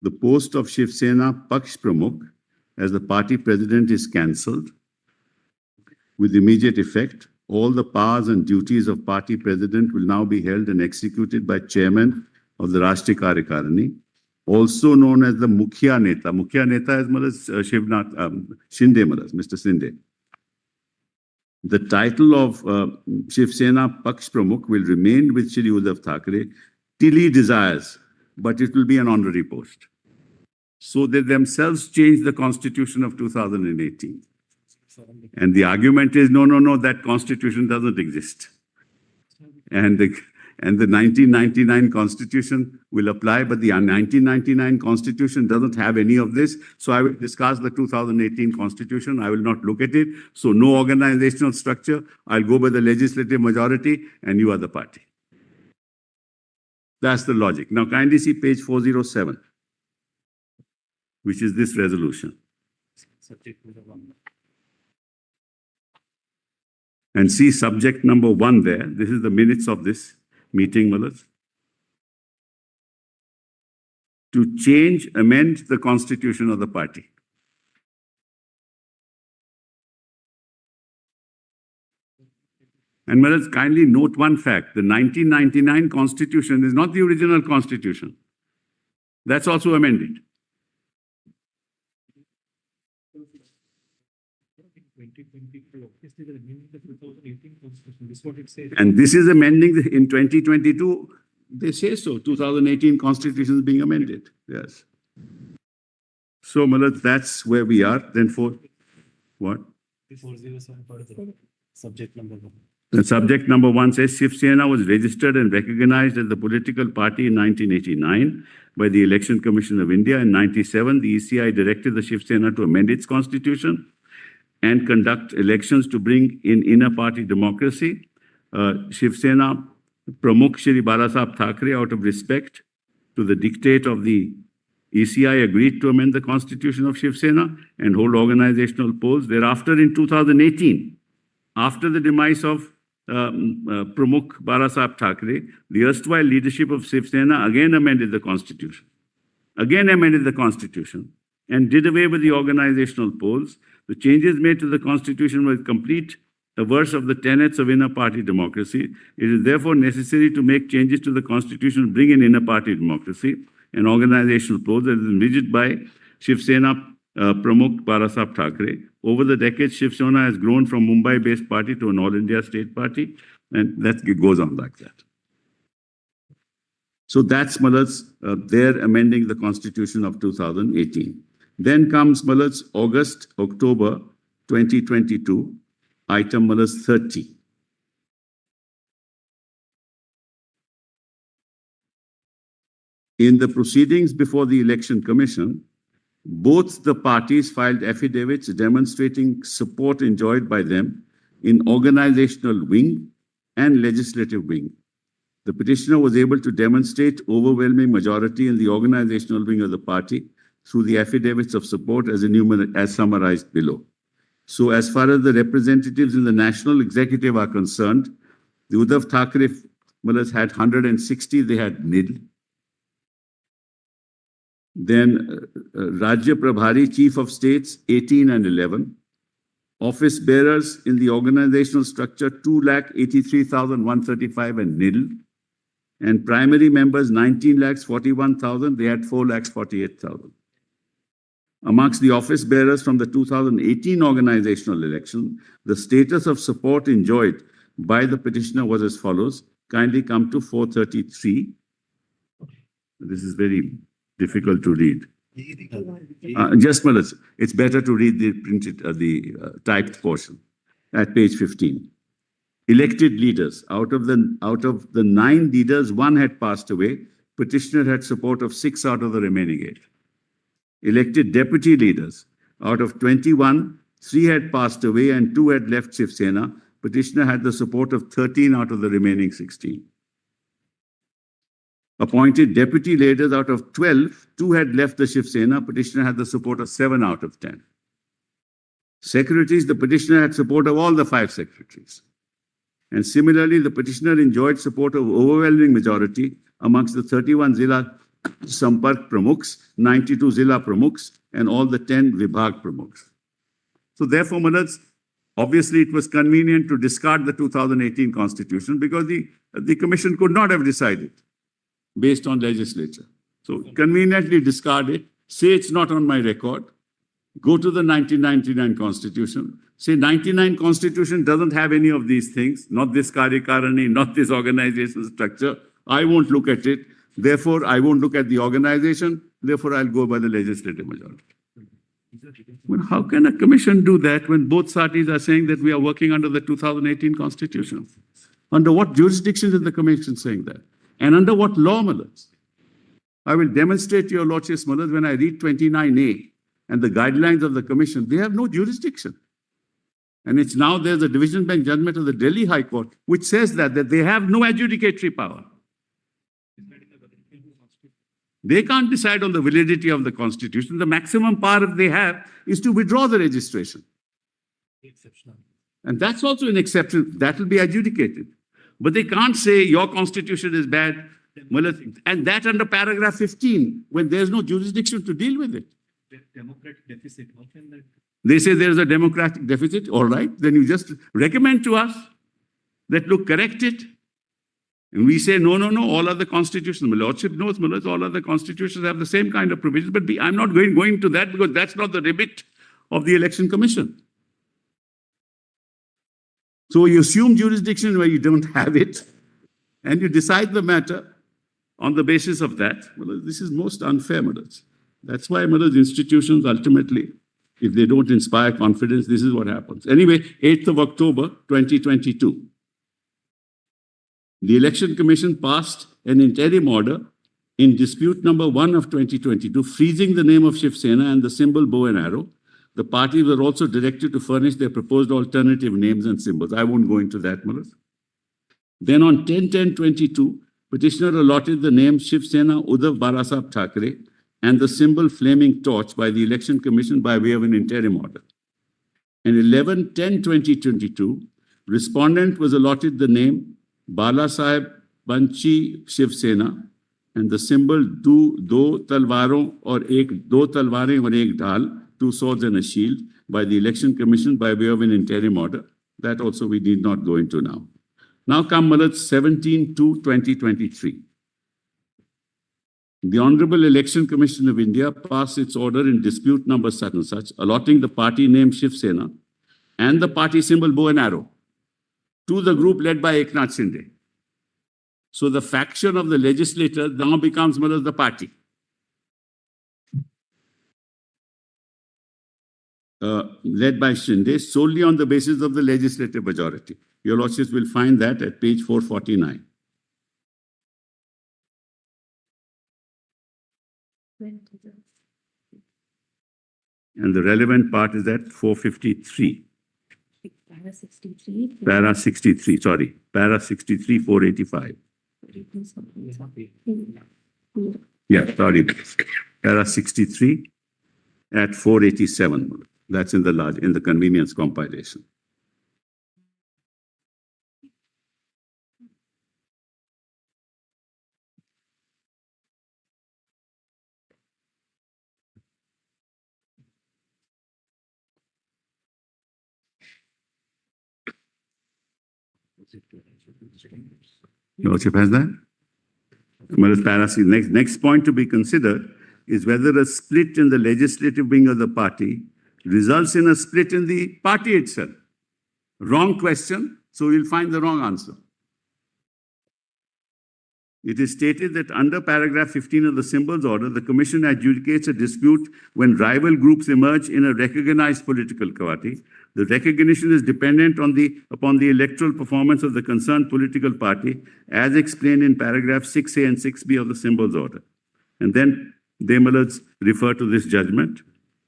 the post of Shiv Sena Paksh Pramukh as the party president is cancelled with immediate effect. All the powers and duties of party president will now be held and executed by chairman of the Rashtriya Karyakarani, also known as the Mukhya Neta. Mukhya Neta is Shinde, Mr. Shinde. The title of Shiv Sena Paksh Pramukh will remain with Shri Uddhav Thackeray till he desires, but it will be an honorary post. So they themselves changed the constitution of 2018. And the argument is, no, that constitution doesn't exist. And the 1999 constitution will apply, but the 1999 constitution doesn't have any of this. So I will discuss the 2018 constitution. I will not look at it. So no organizational structure. I'll go by the legislative majority and you are the party. That's the logic. Now kindly see page 407, which is this resolution. And see subject number 1 there. This is the minutes of this meeting, Malas. To change, amend the constitution of the party. And Malas, kindly note one fact. The 1999 constitution is not the original constitution. That's also amended. And this is amending in 2022. They say so. 2018 constitution is being amended. Yes. So, Malat, that's where we are. Then for what? 407 part of the subject number 1. The subject number 1 says Shiv Sena was registered and recognized as the political party in 1989 by the Election Commission of India. In 1997, the ECI directed the Shiv Sena to amend its constitution and conduct elections to bring in inner party democracy. Shiv Sena Pramukh Shri Balasaheb Thackeray, out of respect to the dictate of the ECI, agreed to amend the constitution of Shiv Sena and hold organizational polls. Thereafter, in 2018, after the demise of Pramukh Balasaheb Thackeray, the erstwhile leadership of Shiv Sena again amended the constitution. And did away with the organizational polls. The changes made to the constitution were complete averse of the tenets of inner party democracy. It is therefore necessary to make changes to the constitution to bring in inner party democracy and organizational polls as envisaged by Shiv Sena Pramukh Balasaheb Thackeray. Over the decades, Shiv Sena has grown from Mumbai-based party to an all-India state party, and it goes on like that. So that's Malat's, they're amending the constitution of 2018. Then comes Malat's October 2022, item Malat's 30. In the proceedings before the Election Commission, both the parties filed affidavits demonstrating support enjoyed by them in organizational wing and legislative wing. The petitioner was able to demonstrate overwhelming majority in the organizational wing of the party through the affidavits of support as summarized below. So as far as the representatives in the national executive are concerned, the Uddhav Thackeray had 160, they had nil. Then Rajya Prabhari, Chief of States, 18 and 11. Office bearers in the organizational structure, 2,83,135 and nil. And primary members, 19,41,000, they had 4,48,000. Amongst the office bearers from the 2018 organizational election, the status of support enjoyed by the petitioner was as follows. Kindly come to 433. This is very difficult to read. Just minutes. It's better to read the printed, typed portion at page 15. Elected leaders. Out of the 9 leaders, 1 had passed away. Petitioner had support of 6 out of the remaining 8. Elected deputy leaders. Out of 21, 3 had passed away and 2 had left Shiv Sena. Petitioner had the support of 13 out of the remaining 16. Appointed deputy leaders, out of 12, 2 had left the Shiv Sena. Petitioner had the support of 7 out of 10. Secretaries, the petitioner had support of all the 5 secretaries. And similarly, the petitioner enjoyed support of overwhelming majority amongst the 31 Zilla Sampark Pramukhs, 92 Zilla Pramukhs, and all the 10 Vibhag Pramukhs. So therefore, Malads, obviously it was convenient to discard the 2018 constitution because the commission could not have decided based on legislature. So conveniently discard it, say it's not on my record, go to the 1999 constitution, say 99 constitution doesn't have any of these things, not this Karyakarani, not this organization structure. I won't look at it. Therefore, I won't look at the organization. Therefore, I'll go by the legislative majority. Well, how can a commission do that when both parties are saying that we are working under the 2018 constitution? Under what jurisdiction is the commission saying that? And under what law, Malads? I will demonstrate to your lordships, Malads, when I read 29A and the guidelines of the commission, they have no jurisdiction. And it's now there's a division bench judgment of the Delhi High Court which says that they have no adjudicatory power. They can't decide on the validity of the constitution. The maximum power they have is to withdraw the registration. And that's also an exception. That will be adjudicated. But they can't say your constitution is bad. And that under paragraph 15, when there's no jurisdiction to deal with it. Democratic deficit, how can that? They say there's a democratic deficit. All right. Then you just recommend to us that, look, correct it. And we say, no, all other constitutions, my lordship knows, all other constitutions have the same kind of provisions, but I'm not going to that because that's not the remit of the election commission. So you assume jurisdiction where you don't have it, and you decide the matter on the basis of that. Well, this is most unfair, Malads. That's why, Malads, institutions ultimately, if they don't inspire confidence, this is what happens. Anyway, 8th of October, 2022. The Election Commission passed an interim order in dispute number 1 of 2022, freezing the name of Shiv Sena and the symbol bow and arrow. The parties were also directed to furnish their proposed alternative names and symbols. I won't go into that, Malads. Then on 10/10/22, petitioner allotted the name Shiv Sena Uddhav Thackeray and the symbol flaming torch by the Election Commission by way of an interim order. And 11/10/2022, respondent was allotted the name Bala Saheb Banchi Shiv Sena and the symbol do talwaron or do talware or ek dhal, 2 swords and a shield, by the Election Commission by way of an interim order. That also we need not go into now. Now come Malads 17/2/2023. The Honorable Election Commission of India passed its order in dispute number such and such, allotting the party name Shiv Sena and the party symbol bow and arrow to the group led by Eknath Shinde. So the faction of the legislator now becomes the party. Led by Shinde solely on the basis of the legislative majority. Your lordships will find that at page 449. And the relevant part is at 453. Para 63, sorry. Para 63, 485. Yeah, sorry. Para 63 at 487. That's in the convenience compilation. Your lordship has that? Next point to be considered is whether a split in the legislative wing of the party results in a split in the party itself. Wrong question, so you'll find the wrong answer. It is stated that under paragraph 15 of the symbols order, the commission adjudicates a dispute when rival groups emerge in a recognized political party. The recognition is dependent upon the electoral performance of the concerned political party, as explained in paragraph 6A and 6B of the symbols order. And then they, Malads, refer to this judgment.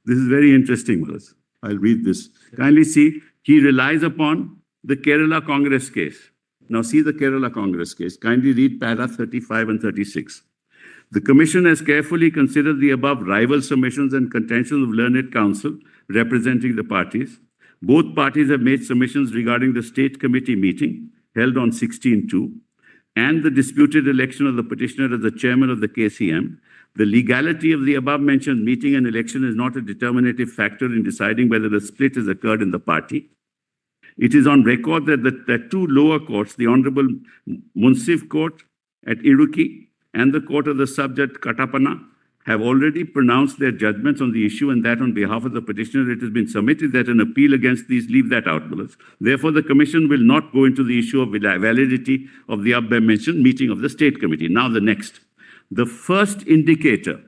This is very interesting, Malads. I'll read this. Kindly see, he relies upon the Kerala Congress case. Now see the Kerala Congress case. Kindly read para 35 and 36. The Commission has carefully considered the above rival submissions and contentions of learned counsel representing the parties. Both parties have made submissions regarding the State Committee meeting held on 16/2 and the disputed election of the petitioner as the chairman of the KCM, The legality of the above-mentioned meeting and election is not a determinative factor in deciding whether a split has occurred in the party. It is on record that the two lower courts, the Honorable Munsif Court at Idukki and the Court of the Subject Katapana, have already pronounced their judgments on the issue, and that on behalf of the petitioner it has been submitted that an appeal against these leave that out. Therefore, the Commission will not go into the issue of validity of the above-mentioned meeting of the State Committee. Now the next. The first indicator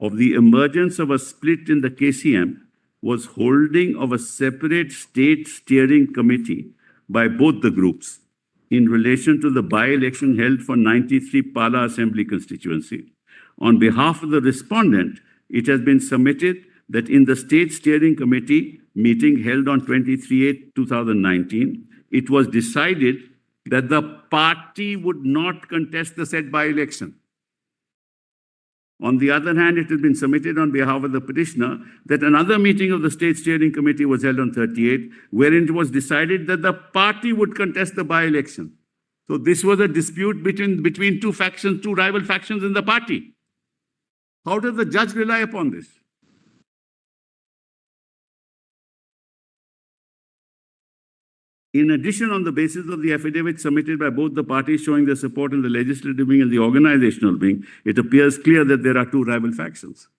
of the emergence of a split in the KCM was holding of a separate state steering committee by both the groups in relation to the by-election held for 93 Pala Assembly constituency. On behalf of the respondent, it has been submitted that in the state steering committee meeting held on 23/8/2019, it was decided that the party would not contest the said by-election. On the other hand, it has been submitted on behalf of the petitioner that another meeting of the State Steering Committee was held on 38, wherein it was decided that the party would contest the by-election. So this was a dispute between two factions, two rival factions in the party. How does the judge rely upon this? In addition, on the basis of the affidavit submitted by both the parties showing their support in the legislative wing and the organizational wing, it appears clear that there are two rival factions.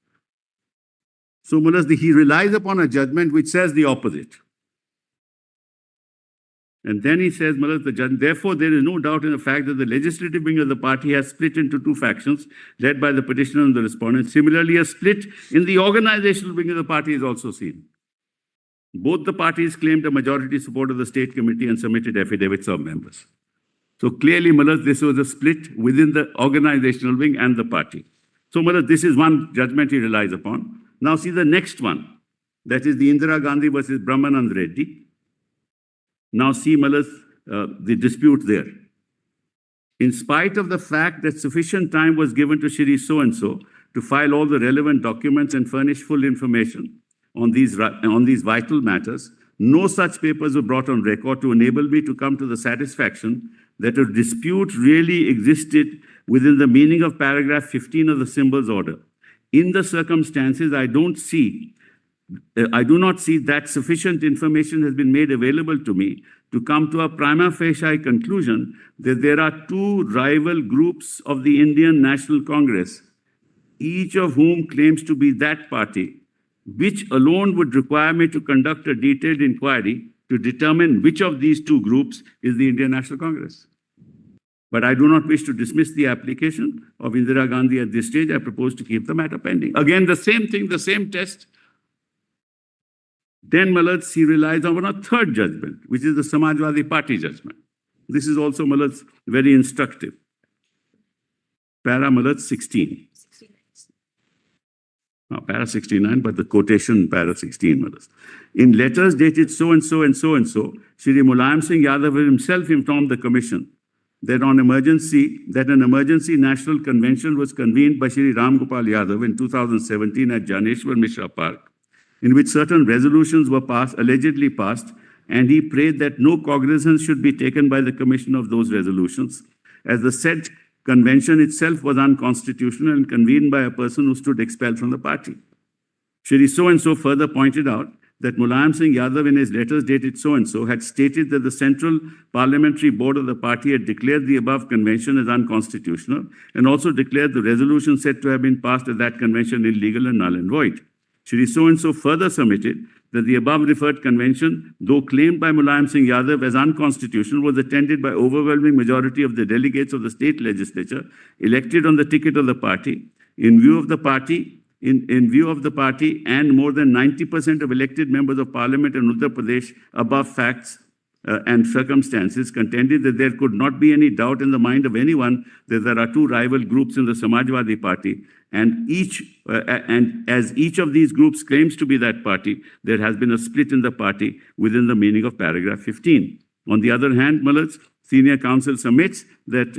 So, he relies upon a judgment which says the opposite. And then he says, the judge, therefore, there is no doubt in the fact that the legislative wing of the party has split into two factions, led by the petitioner and the respondent. Similarly, a split in the organizational wing of the party is also seen. Both the parties claimed a majority support of the state committee and submitted affidavits of members. So clearly, this was a split within the organizational wing and the party. So this is one judgment he relies upon. Now see the next one. That is the Indira Gandhi versus Brahmanand Reddy. Now see the dispute there. In spite of the fact that sufficient time was given to Shri so-and-so to file all the relevant documents and furnish full information on these vital matters, no such papers were brought on record to enable me to come to the satisfaction that a dispute really existed within the meaning of paragraph 15 of the symbols order. In the circumstances, I do not see that sufficient information has been made available to me to come to a prima facie conclusion that there are two rival groups of the Indian National Congress, each of whom claims to be that party, which alone would require me to conduct a detailed inquiry to determine which of these two groups is the Indian National Congress. But I do not wish to dismiss the application of Indira Gandhi at this stage. I propose to keep the matter pending. Again, the same thing, the same test. Then he relies on a third judgment, which is the Samajwadi Party judgment. This is also very instructive. Para 16. Para 69, but the quotation para 16. In letters dated so-and-so and so-and-so, Shri Mulayam Singh Yadav himself informed the Commission that an emergency national convention was convened by Shri Ram Gopal Yadav in 2017 at Janeshwar Mishra Park, in which certain resolutions were allegedly passed, and he prayed that no cognizance should be taken by the Commission of those resolutions, as the said convention itself was unconstitutional and convened by a person who stood expelled from the party. Shri so-and-so further pointed out that Mulayam Singh Yadav in his letters dated so-and-so had stated that the Central Parliamentary Board of the party had declared the above convention as unconstitutional and also declared the resolution said to have been passed at that convention illegal and null and void. Shri so-and-so further submitted that the above referred convention, though claimed by Mulayam Singh Yadav as unconstitutional, was attended by overwhelming majority of the delegates of the state legislature elected on the ticket of the party. In view of the party and more than 90% of elected members of parliament in Uttar Pradesh, above facts and circumstances contended that there could not be any doubt in the mind of anyone that there are two rival groups in the Samajwadi Party, and as each of these groups claims to be that party, there has been a split in the party within the meaning of paragraph 15. On the other hand, senior counsel submits that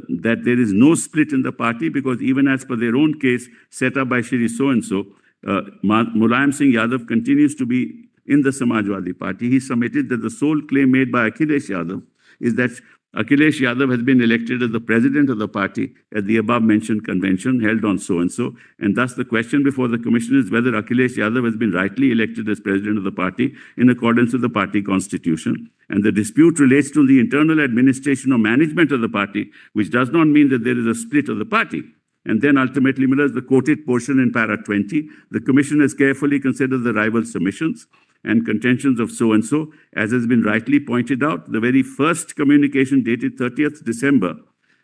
there is no split in the party because even as per their own case set up by Shri so-and-so, Mulayam Singh Yadav continues to be in the Samajwadi Party. He submitted that the sole claim made by Akhilesh Yadav is that Akhilesh Yadav has been elected as the president of the party at the above-mentioned convention held on so-and-so, and thus the question before the commission is whether Akhilesh Yadav has been rightly elected as president of the party in accordance with the party constitution. And the dispute relates to the internal administration or management of the party, which does not mean that there is a split of the party. And then ultimately, the quoted portion in para 20, the commission has carefully considered the rival submissions and contentions of so-and-so, as has been rightly pointed out. The very first communication dated 30th December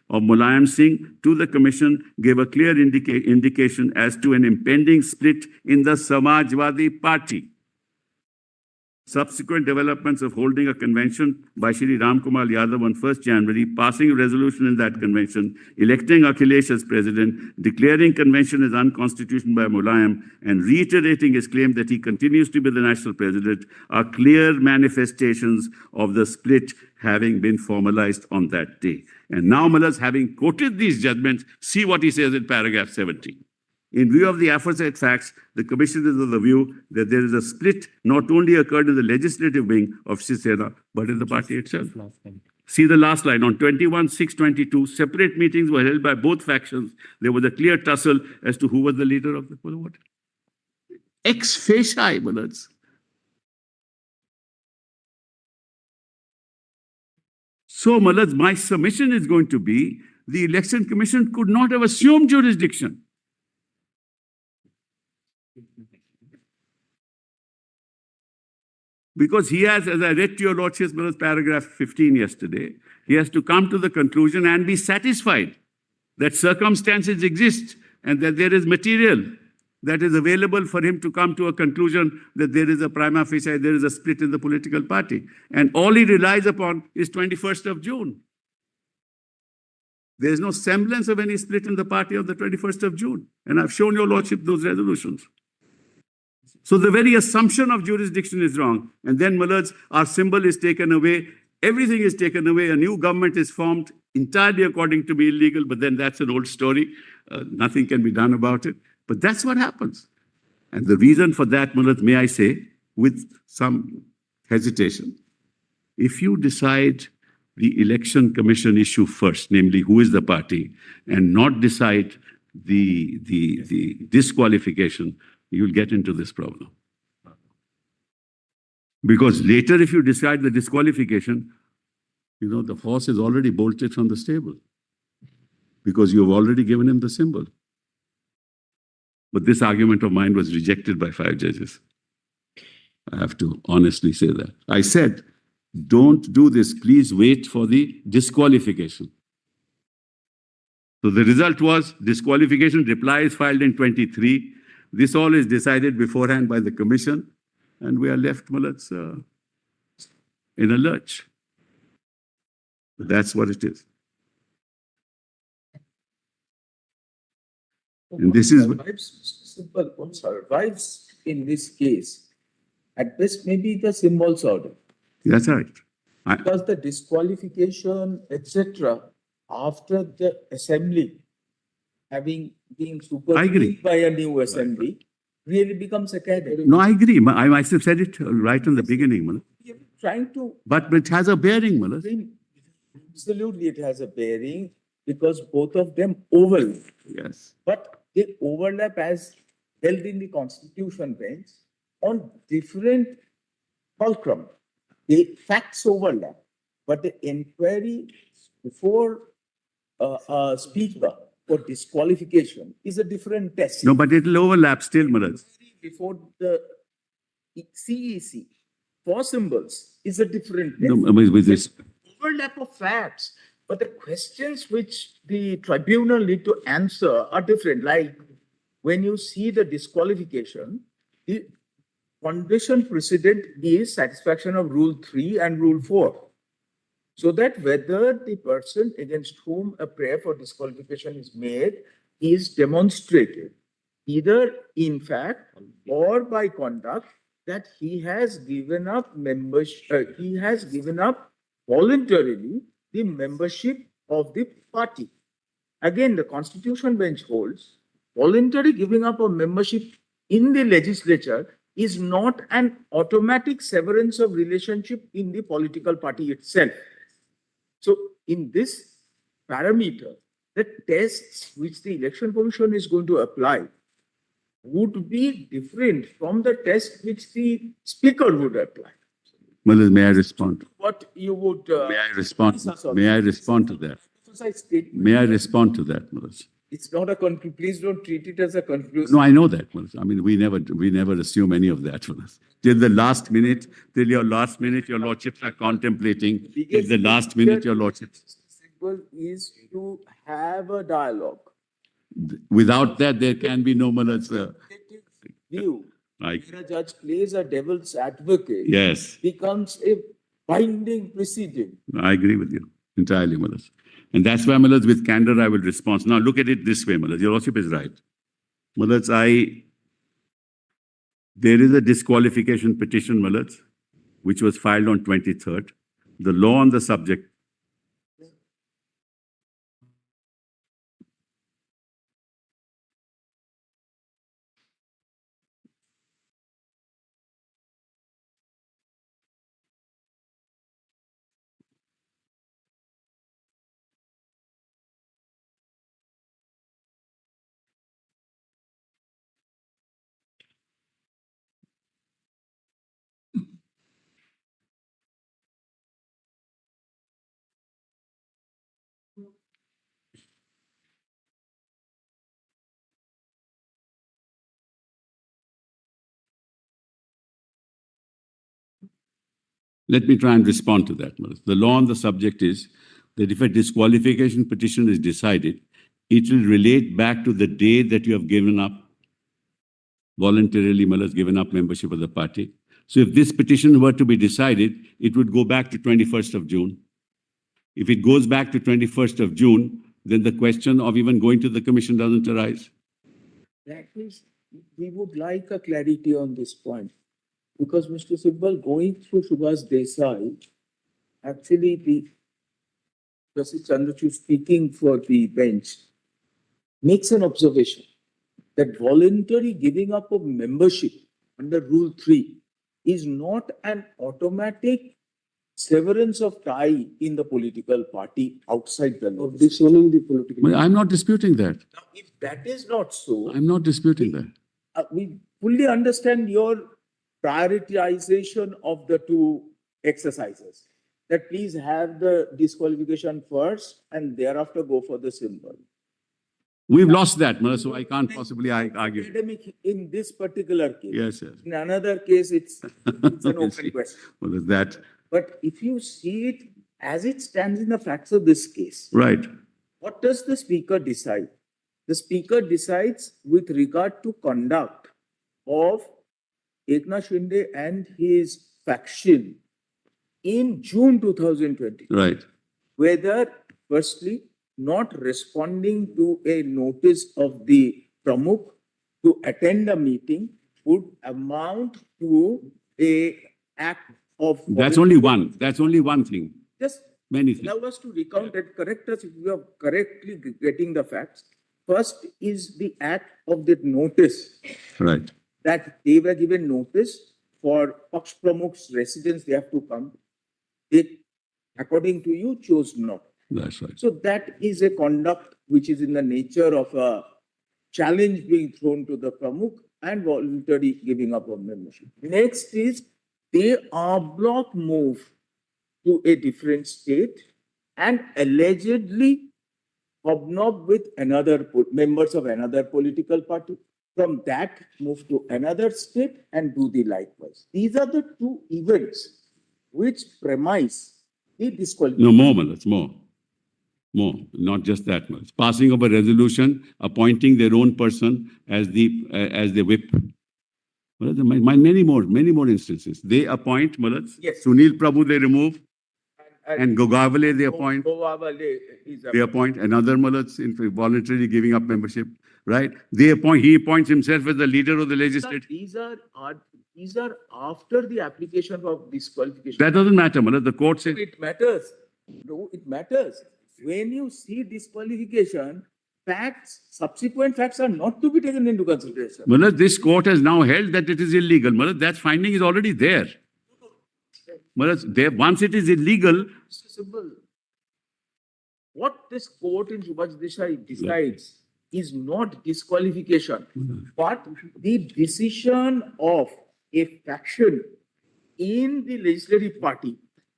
of Mulayam Singh to the commission gave a clear indication as to an impending split in the Samajwadi Party. Subsequent developments of holding a convention by Shri Ram Kumar Yadav on 1st January, passing a resolution in that convention, electing Akhilesh as president, declaring convention as unconstitutional by Mulayam, and reiterating his claim that he continues to be the national president are clear manifestations of the split having been formalized on that day. And now, Mullahs, having quoted these judgments, see what he says in paragraph 17. In view of the aforesaid facts, the commission is of the view that there is a split not only occurred in the legislative wing of Shiv Sena, but in the party itself. See the last line. On 21/6/22, separate meetings were held by both factions. There was a clear tussle as to who was the leader of the what? Ex facie, Mullahs. So, Mullahs, my submission is going to be the election commission could not have assumed jurisdiction. Because he has, as I read to your Lordship's paragraph 15 yesterday, he has to come to the conclusion and be satisfied that circumstances exist and that there is material that is available for him to come to a conclusion that there is a prima facie, there is a split in the political party. And all he relies upon is 21st of June. There is no semblance of any split in the party on the 21st of June. And I've shown your Lordship those resolutions. So the very assumption of jurisdiction is wrong. And then, Mullahs, our symbol is taken away. Everything is taken away. A new government is formed entirely according to me illegal. But then that's an old story. Nothing can be done about it. But that's what happens. And the reason for that, Mullahs, may I say, with some hesitation, if you decide the election commission issue first, namely who is the party, and not decide the disqualification, you'll get into this problem. Because later, if you decide the disqualification, the horse is already bolted from the stable. Because you've already given him the symbol. But this argument of mine was rejected by 5 judges. I have to honestly say that. I said, don't do this. Please wait for the disqualification. So the result was disqualification. Reply is filed in 23. This all is decided beforehand by the commission, and we are left, Mullahs, in a lurch. That's what it is. And this is what survives in this case. At best, maybe the symbols order. That's right. Because the disqualification, etc., after the assembly having been superseded by a new assembly, really becomes academic. No, I agree. I myself said it right in the beginning, Mullah. We are trying to. But it has a bearing, Mullah. Absolutely, it has a bearing because both of them overlap. Yes. But they overlap as held in the Constitution bench on different fulcrum. The facts overlap, but the inquiry before a speaker for disqualification is a different test. No, but it will overlap still, Mullah. Before the CEC for symbols is a different test. No, with this. Overlap of facts, but the questions which the tribunal need to answer are different. Like when you see the disqualification, the condition precedent is satisfaction of Rule 3 and Rule 4. So that whether the person against whom a prayer for disqualification is made is demonstrated, either in fact or by conduct, that he has given up membership, he has given up voluntarily the membership of the party. Again, the Constitution bench holds voluntary giving up of membership in the legislature is not an automatic severance of relationship in the political party itself. So in this parameter, the tests which the Election Commission is going to apply would be different from the test which the speaker would apply. Malaz, may I respond? What you would... May I respond? May I respond to that? May I respond to that, Malaz? It's not a conclusion. Please don't treat it as a conclusion. No, I know that, Malaz. I mean, we never assume any of that, Malaz. Till the last minute, your lordships are contemplating. Till the last minute, your lordships. Simple is to have a dialogue. Without that, there can be no Malaz. View. Like, When a judge plays a devil's advocate, yes, becomes a binding precedent. I agree with you entirely, Malaz. And that's why, Malaz, with candor, I will respond. Now, look at it this way, Malaz. Your lordship is right. Malaz, there is a disqualification petition, Malaz, which was filed on 23rd. The law on the subject. Let me try and respond to that, Malaz. The law on the subject is that if a disqualification petition is decided, it will relate back to the day that you have given up, voluntarily, Malaz, given up membership of the party. So if this petition were to be decided, it would go back to 21st of June. If it goes back to 21st of June, then the question of even going to the commission doesn't arise. That is, we would like a clarity on this point. Because Mr. Sibal, going through Subhash Desai, actually the Justice Chandrachud speaking for the bench makes an observation that voluntary giving up of membership under Rule 3 is not an automatic severance of tie in the political party outside the law. Disowning the political. Well, I'm not disputing that. Now, if that is not so, I'm not disputing that. we fully understand your prioritization of the two exercises. That please have the disqualification first and thereafter go for the symbol. We've lost that, Malaz, so I can't possibly argue. Academic in this particular case. Yes, yes. In another case, it's an open question. Well, is that But if you see it as it stands in the facts of this case, right? what does the speaker decide? The speaker decides with regard to conduct of Eknath Shinde and his faction in June 2020. Right. Whether, firstly, not responding to a notice of the Pramukh to attend a meeting would amount to a act of... That's only one. That's only one thing. Just Many things. allow us to recount and correct us if we are correctly getting the facts. First is the act of the notice Right. that they were given notice for Paksh Pramukh's residence, they have to come. They, according to you, chose not. That's right. So that is a conduct which is in the nature of a challenge being thrown to the Pramukh and voluntary giving up of membership. Next is they block move to a different state and allegedly hobnob with members of another political party. From that, move to another state and do the likewise. These are the two events which premise the disqualification. No, more, Malaz, more. More, not just that much. Passing of a resolution, appointing their own person as the whip. Well, many more instances. They appoint, Malaz. Yes. Sunil PRABHU they remove. And Gogavale they appoint. Gogavale is They appoint another Malaz in voluntarily giving up membership. Right? He appoints himself as the leader of the legislature. These are after the application of disqualification. That doesn't matter, Malaz. The court says. It matters. No, it matters. When you see disqualification, subsequent facts are not to be taken into consideration. Malaz, this court has now held that it is illegal. Malaz, that finding is already there. Malaz, once it is illegal, Mr. Sibal, what this court in Subhash Desai decides is not disqualification, but the decision of a faction in the legislative party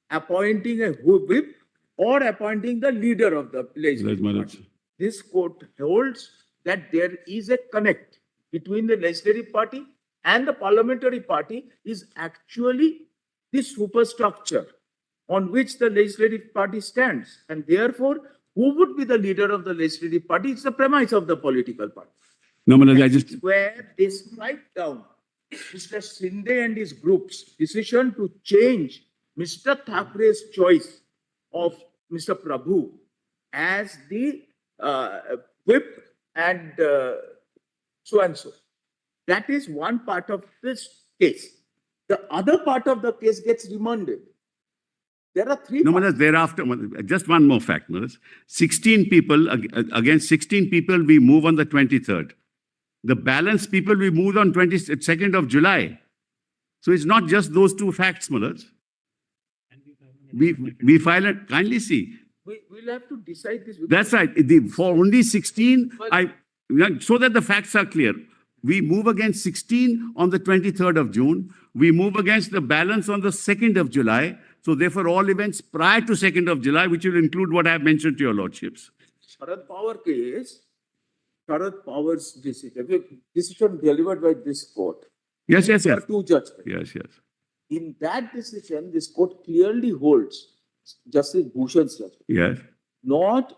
appointing a whip or appointing the leader of the legislative party. This court holds that there is a connect between the legislative party and the parliamentary party is actually the superstructure on which the legislative party stands. And therefore, who would be the leader of the legislative party? It's the premise of the political party. No, Manoj, I just... Where they strike down Mr. Shinde and his group's decision to change Mr. Thackeray's choice of Mr. Prabhu as the whip and so and so. That is one part of this case. The other part of the case gets remanded. There are three. No, Manoj, thereafter, just one more fact, Manoj. 16 people, against 16 people, we move on the 23rd. The balance people, we moved on 22nd of July. So it's not just those two facts, Manoj. We file it, kindly see. We'll have to decide this. That's right. For only 16, so that the facts are clear. We move against 16 on the 23rd of June. We move against the balance on the 2nd of July. So therefore, all events prior to 2nd of July, which will include what I have mentioned to your lordships. Sharad Pawar case, Sharad Pawar's decision delivered by this court. Yes. There are two judgments. Yes. In that decision, this court clearly holds Justice Bhushan's judgment. Yes. Not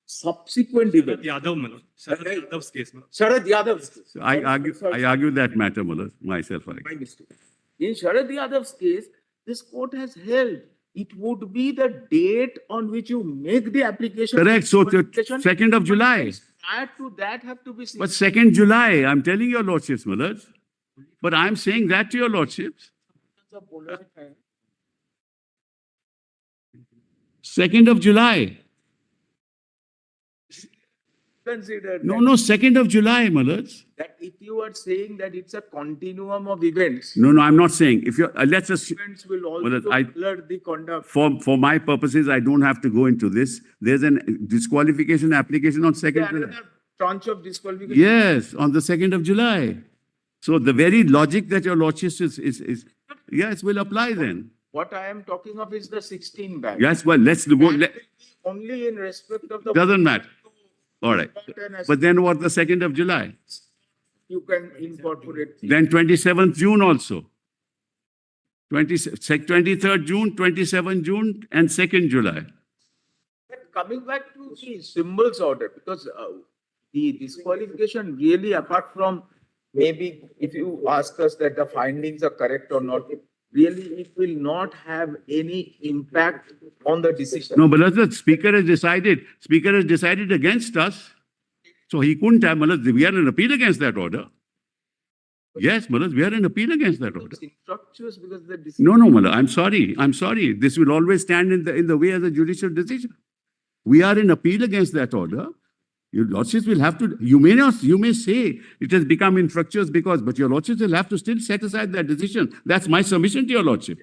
subsequent events. Sharad Yadav's case. Sharad Yadav's case. I argue that matter, Manoj, myself. My mistake. In Sharad Yadav's case, this court has held it would be the date on which you make the application. Correct. So, 2nd of July. Prior to that have to be seen. But 2nd July, I'm telling your lordships, Manoj. But I'm saying that to your lordships. 2nd of July. Consider No, 2nd of July, Manoj. that if you are saying that it's a continuum of events, No, I'm not saying. If you're, let's just... events will also Manoj, blur the conduct. For my purposes, I don't have to go into this. There's a disqualification application on 2nd July. Another tranche of disqualification. Yes, on the 2nd of July. So the very logic that your lordship is yes, will apply then. What I am talking of is the 16 batch. Yes, well, let's go. That will be only in respect of the. Doesn't matter. All right. But then what, the 2nd of July? You can incorporate. Then 27th June also. 23rd June, 27th June, and 2nd July. But coming back to the symbols order, because the disqualification really, apart from maybe if you ask us that the findings are correct or not, really it will not have any impact on the decision. No, but the speaker has decided against us. So he couldn't have, we are in appeal against that order. Yes, Manoj, we are in appeal against that order. It's infructuous because the decision. No, Manoj, I'm sorry. This will always stand in the way as a judicial decision. We are in appeal against that order. Your lordships will have to, you may say it has become infructuous but your lordships will have to still set aside that decision. That's my submission to your lordship.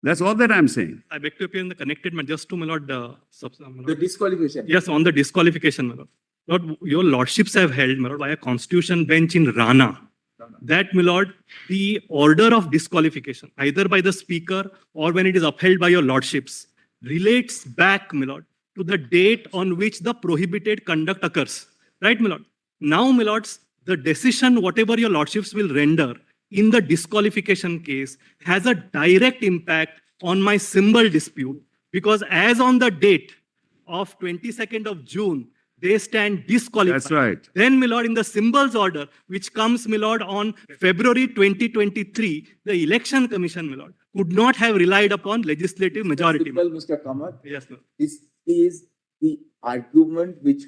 That's all that I'm saying. I beg to appear in the connected, just to, my lord, The disqualification. Yes, on the disqualification, my lord. Lord, your lordships have held, my lord, by a constitution bench in Rana, that, my lord, the order of disqualification, either by the speaker or when it is upheld by your lordships, relates back, my lord, to the date on which the prohibited conduct occurs. Right, my lord? Now, my lords, the decision, whatever your lordships will render in the disqualification case, has a direct impact on my symbol dispute, because as on the date of 22nd of June, they stand disqualified. That's right. Then, my lord, in the symbols order, which comes, my lord, on February 2023, the Election Commission, my lord, could not have relied upon legislative majority. Mr. Kamath, Yes, sir. this is the argument which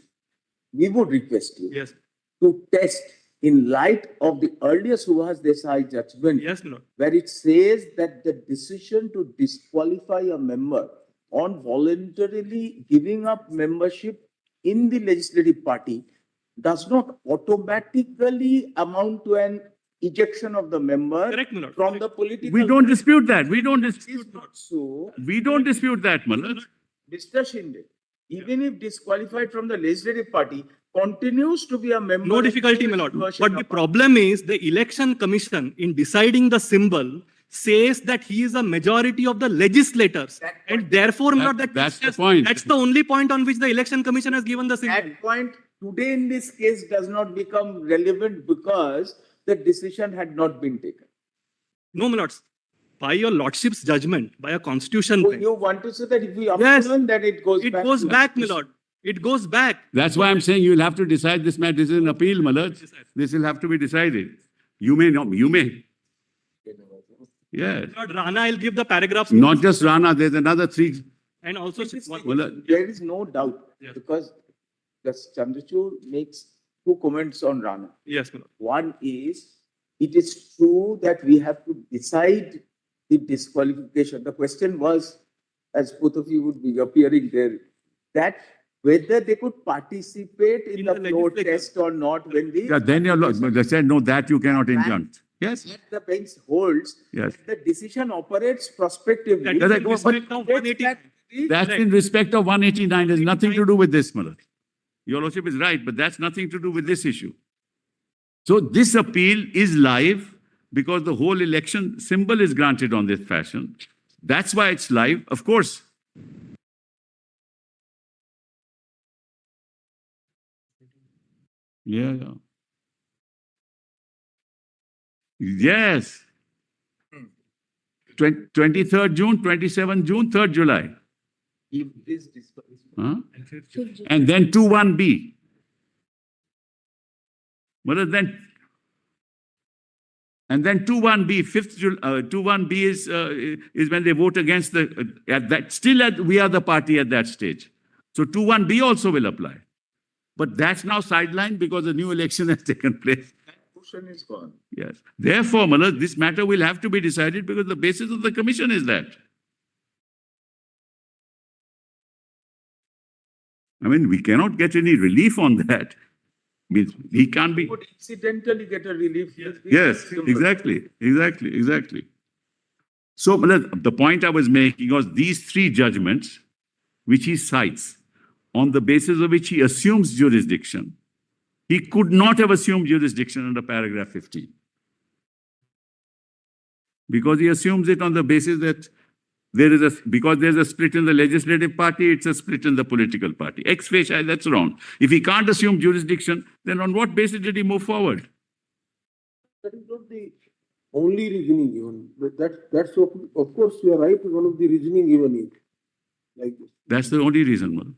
we would request you Yes. to test in light of the earlier Subhash Desai judgment, Yes, my lord. where it says that the decision to disqualify a member on voluntarily giving up membership in the legislative party does not automatically amount to an ejection of the member Correct, my lord. from the political. We don't dispute that. We don't dispute It's not so. We don't dispute that, Manoj. Mr. Shinde, even if disqualified from the legislative party, continues to be a member. No of difficulty, the my lord. version But the of- problem is the election commission in deciding the symbol says that he is a majority of the legislators. That And point- therefore, my lord, That's the point. that's the only point on which the election commission has given the symbol. That point today in this case does not become relevant because the decision had not been taken. No, my lords. By your lordship's judgment, by a constitution So bench, you want to say that if we Yes. affirm that it goes it back. goes to- back, my lord. It goes back. That's why I'm saying you'll have to decide this matter. This is an appeal, Malaj. This will have to be decided. You may not, you may. Yes. Lord Rana, I'll give the paragraphs. Not just Rana, there's another three. And also, There is no doubt Yes. because the Chandrachud makes two comments on Rana. yes, my lord. One is, it is true that we have to decide the disqualification. The question was, as both of you would be appearing there, that whether they could participate in In the the floor legislature. test or not when the. Yeah, then they said, no, that you cannot injunct. Yes, That the bench holds, yes. the decision operates prospectively. That is Correct. in respect of 180. That's in respect of 189. There's nothing to do with this, Malaj. Your Lordship is right, but that's nothing to do with this issue. So this appeal is live because the whole election symbol is granted on this fashion. That's why it's live. Of course, yeah. Yes. 23rd June, 27th June, 3rd July. If this disqualification. Huh? And then 21B. What is then? And then 21B, 21B is when they vote against at that, we are the party at that stage. So 21B also will apply. But that's now sidelined because a new election has taken place. That portion is gone. Yes. Therefore, Malaj, this matter will have to be decided because the basis of the commission is that. I mean, we cannot get any relief on that. Means he can't be. Would incidentally get a relief. Yes, exactly. So, Malaj, the point I was making was these three judgments, which he cites, on the basis of which he assumes jurisdiction, he could not have assumed jurisdiction under paragraph 15. Because he assumes it on the basis that because there's a split in the legislative party, it's a split in the political party. Ex facie, that's wrong. If he can't assume jurisdiction, then on what basis did he move forward? That is not the only reasoning given. That's of course you are right. One of the reasoning given is like this. That's the only reason, Madhu.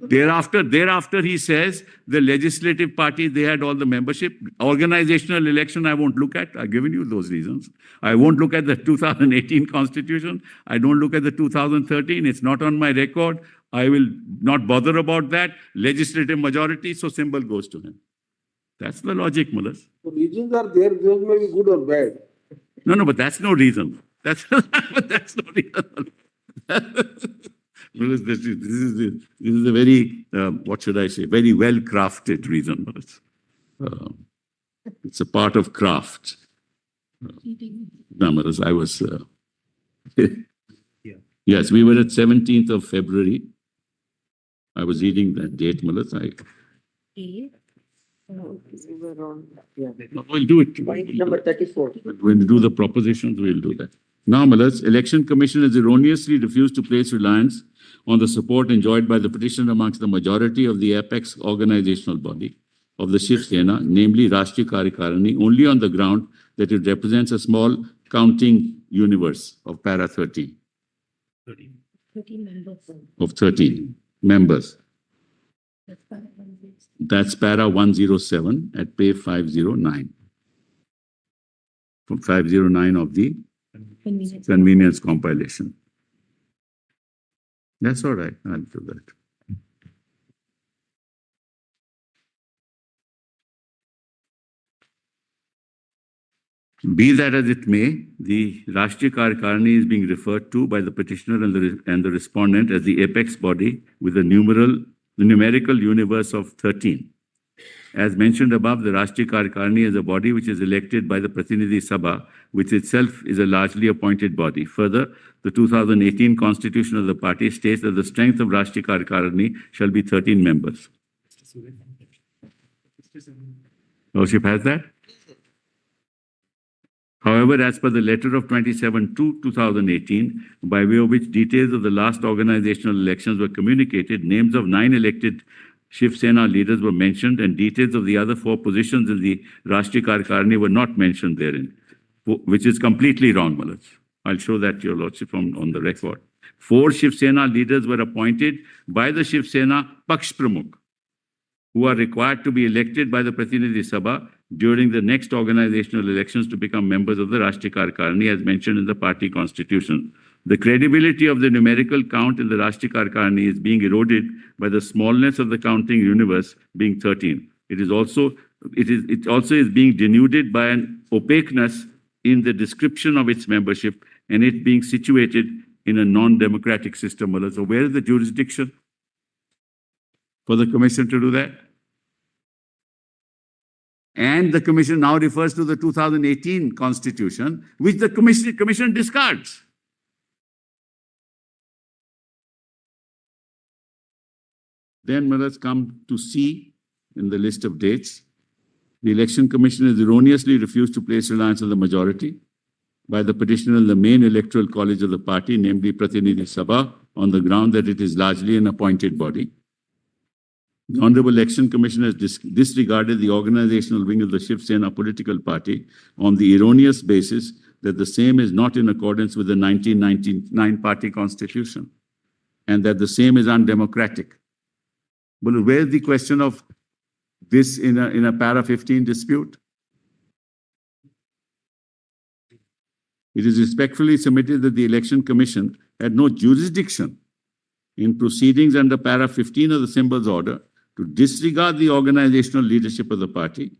Thereafter, he says the legislative party, they had all the membership. Organizational election, I won't look at. I've given you those reasons. I won't look at the 2018 constitution. I don't look at the 2013. It's not on my record. I will not bother about that. Legislative majority, so symbol goes to him. That's the logic, Mullas. So reasons are there. Those may be good or bad. No, but that's no reason. That's no reason. This is a very, what should I say, very well-crafted reason. It's a part of craft. I was, yes, we were at 17th of February. I was reading that date, Malas. We'll do it. Point number 34. When we do the propositions, we'll do that. Now, Malas, Election Commission has erroneously refused to place reliance on the support enjoyed by the petitioner amongst the majority of the apex organizational body of the Shiv Sena, namely Rashtriya Karyakarani, only on the ground that it represents a small counting universe of para 13. 13 members. Of 13 members. That's para 107 at page 509. From 509 of the convenience compilation. That's all right. I'll do that. Be that as it may, the Rashtriya Karyakarani is being referred to by the petitioner and the respondent as the apex body with the numerical universe of 13. As mentioned above, the Rashtriya Karyakarni is a body which is elected by the Pratinidhi Sabha, which itself is a largely appointed body. Further, the 2018 constitution of the party states that the strength of Rashtriya Karyakarni shall be 13 members. Lordship has that? However, as per the letter of 27/2/2018, by way of which details of the last organizational elections were communicated, names of 9 elected Shiv Sena leaders were mentioned and details of the other 4 positions in the Rashtriya Karyakarni were not mentioned therein, which is completely wrong, Malaj. I'll show that to your Lordship on the record. 4 Shiv Sena leaders were appointed by the Shiv Sena Paksh Pramukh, who are required to be elected by the Pratinidhi Sabha during the next organizational elections to become members of the Rashtriya Karyakarni as mentioned in the party constitution. The credibility of the numerical count in the Rashtriya Karyakarni is being eroded by the smallness of the counting universe being 13. It also is being denuded by an opaqueness in the description of its membership and it being situated in a non-democratic system. So where is the jurisdiction for the commission to do that? And the commission now refers to the 2018 constitution, which the commission discards. Then let us come to C in the list of dates. The Election Commission has erroneously refused to place reliance on the majority by the petitioner in the main electoral college of the party, namely Pratinidhi Sabha, on the ground that it is largely an appointed body. The Honorable Election Commission has disregarded the organizational wing of the Shiv Sena political party on the erroneous basis that the same is not in accordance with the 1999 party constitution and that the same is undemocratic. But where is the question of this in a para 15 dispute? It is respectfully submitted that the Election Commission had no jurisdiction in proceedings under para 15 of the Symbols Order to disregard the organizational leadership of the party,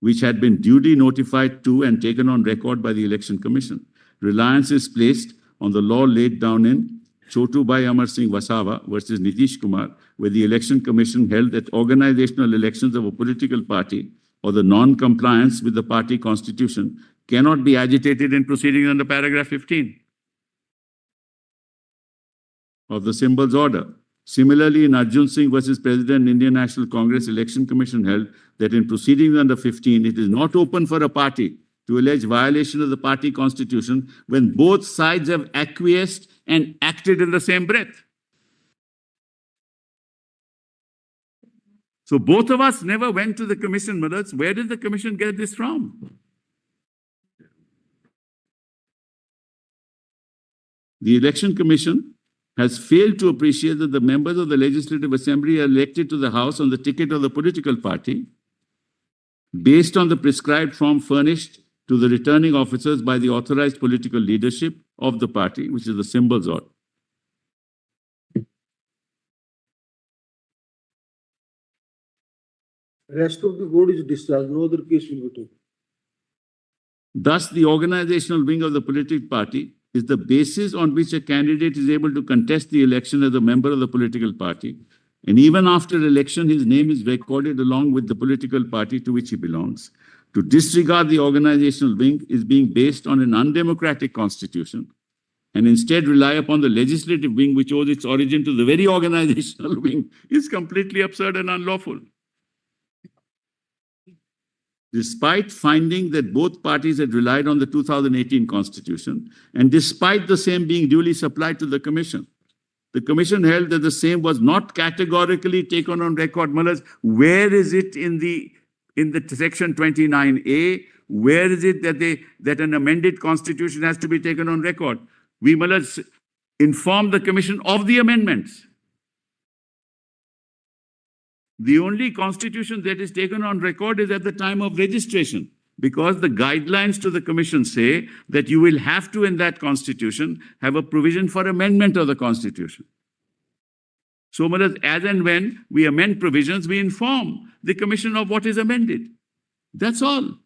which had been duly notified to and taken on record by the Election Commission. Reliance is placed on the law laid down in Chotubai Amar Singh Wasawa versus Nitish Kumar, where the Election Commission held that organizational elections of a political party or the non-compliance with the party constitution cannot be agitated in proceedings under paragraph 15 of the Symbols Order. Similarly, in Arjun Singh versus President Indian National Congress, Election Commission held that in proceedings under 15, it is not open for a party to allege violation of the party constitution when both sides have acquiesced and acted in the same breath. So both of us never went to the commission, Madhas. Where did the commission get this from? The Election Commission has failed to appreciate that the members of the Legislative Assembly are elected to the House on the ticket of the political party based on the prescribed form furnished to the returning officers by the authorized political leadership of the party, which is the Symbols Order. Rest of the board is discharged, no other case will be taken. Thus, the organizational wing of the political party is the basis on which a candidate is able to contest the election as a member of the political party. And even after election, his name is recorded along with the political party to which he belongs. To disregard the organizational wing is being based on an undemocratic constitution and instead rely upon the legislative wing, which owes its origin to the very organizational wing, is completely absurd and unlawful. Despite finding that both parties had relied on the 2018 constitution, and despite the same being duly supplied to the commission held that the same was not categorically taken on record. Malas, where is it in the section 29A? Where is it that an amended constitution has to be taken on record? We must inform the commission of the amendments. The only constitution that is taken on record is at the time of registration, because the guidelines to the commission say that you will have to, in that constitution, have a provision for amendment of the constitution. So, as and when we amend provisions, we inform the commission of what is amended. That's all.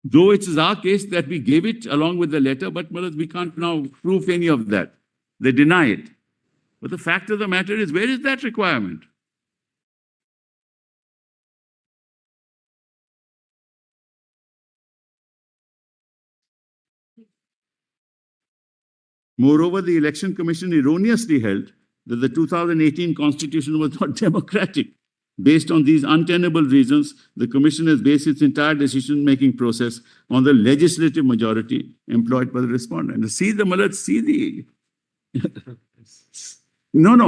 Though it is our case that we gave it along with the letter, but we can't now prove any of that. They deny it. But the fact of the matter is, where is that requirement? Moreover, the Election Commission erroneously held that the 2018 Constitution was not democratic. Based on these untenable reasons, the Commission has based its entire decision-making process on the legislative majority employed by the respondent. See the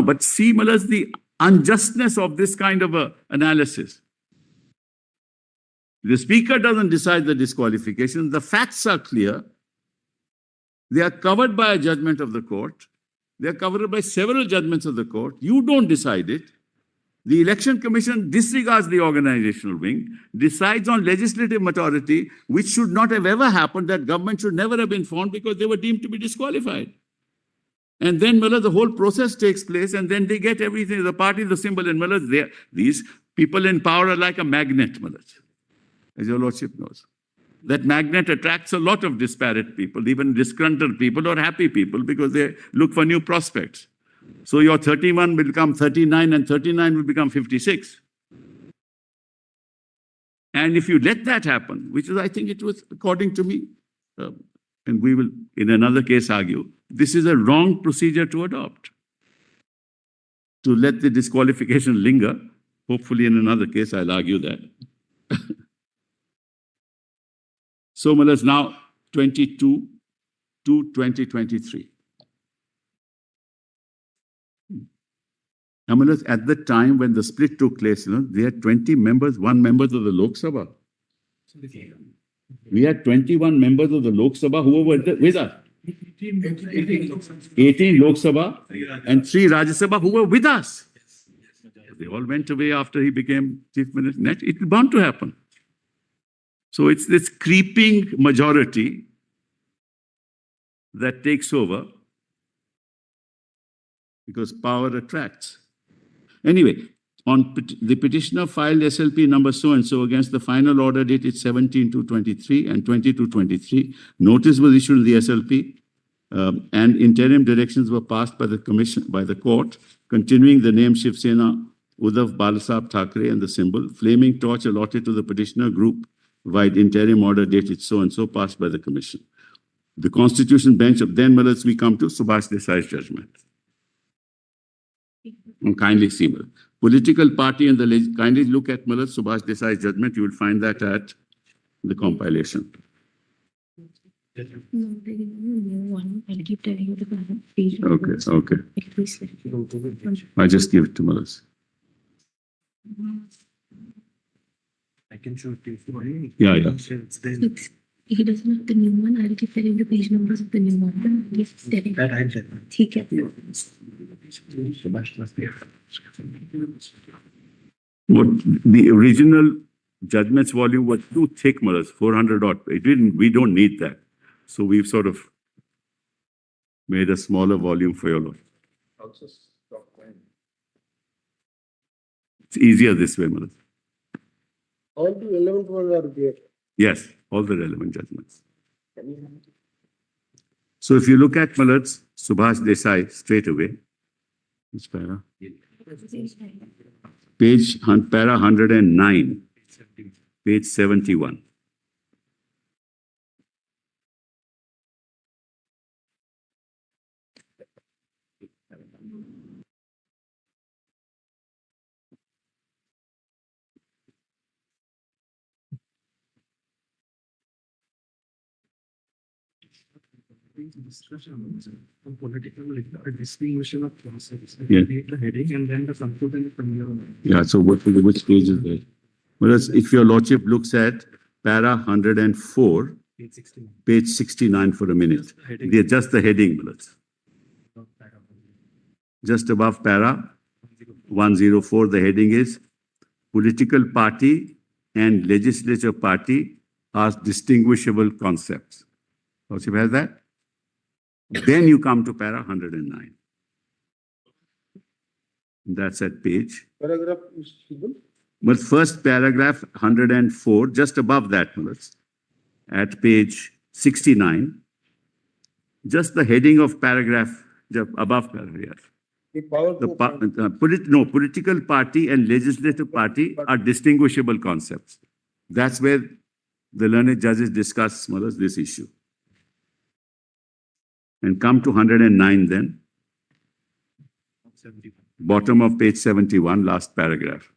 but see, Malas, the unjustness of this kind of a analysis. The Speaker doesn't decide the disqualification. The facts are clear. They are covered by a judgment of the court. They are covered by several judgments of the court. You don't decide it. The Election Commission disregards the organizational wing, decides on legislative majority, which should not have ever happened, that government should never have been formed because they were deemed to be disqualified. And then, Mala, the whole process takes place, and then they get everything, the party, the symbol, and Mala, these people in power are like a magnet, Mala, as your lordship knows. That magnet attracts a lot of disparate people, even disgruntled people or happy people, because they look for new prospects. So your 31 will become 39 and 39 will become 56. And if you let that happen, which is, I think it was, according to me, and we will in another case argue, this is a wrong procedure to adopt. To let the disqualification linger, hopefully in another case I'll argue that. So Malas, now 22 to 2023. Amalas, at the time when the split took place, they had 20 members, 1 member of the Lok Sabha. We had 21 members of the Lok Sabha who were with us. 18 Lok Sabha and 3 Rajya Sabha who were with us. They all went away after he became Chief Minister. It was bound to happen. So it's this creeping majority that takes over because power attracts. Anyway, on the petitioner filed SLP number so-and-so against the final order dated 17/2/23 and 20/2/23. Notice was issued in the SLP and interim directions were passed by the commission, by the court, continuing the name Shiv Sena, Uddhav Thackeray and the symbol. Flaming torch allotted to the petitioner group via interim order dated so-and-so passed by the commission. The Constitution bench of then Malas, we come to Subhash Desai's judgment. And kindly see, Malas. Political party and the kindly look at Malas Subhash Desai's judgment. You will find that at the compilation. No, there is no new one. I'll keep telling you the page. Okay. At least I just give it to Malas. I can show it to you. Yeah. he doesn't have the new one. I'll keep telling the page numbers of the new one. Yes, telling. That I'll tell. ठीक है. What the original judgments volume was too thick, Malas, 400 odd. We don't need that. So we've sort of made a smaller volume for your Lord. Also stop when. It's easier this way, Malas. All the 11th ones are there. Yes, all the relevant judgments. So if you look at Malas, Subhash Desai straight away, which para? Page para 109, page 71. Political distinguishing of concepts. Yeah. The heading and then the conclusion from here on. Yeah, so which page is that? Whereas if your lordship looks at para 104, Page 16. page 69 for a minute. Just the heading, Malas. Just above para 104, the heading is political party and legislature party are distinguishable concepts. Lordship has that? Then you come to para 109. That's at page. Paragraph is given. But first paragraph 104, just above that, Malas, at page 69, just the heading of paragraph above paragraph. The power to Political party and legislative party are distinguishable concepts. That's where the learned judges discuss, Malas, this issue. And come to 109 then. Bottom of page 71, last paragraph.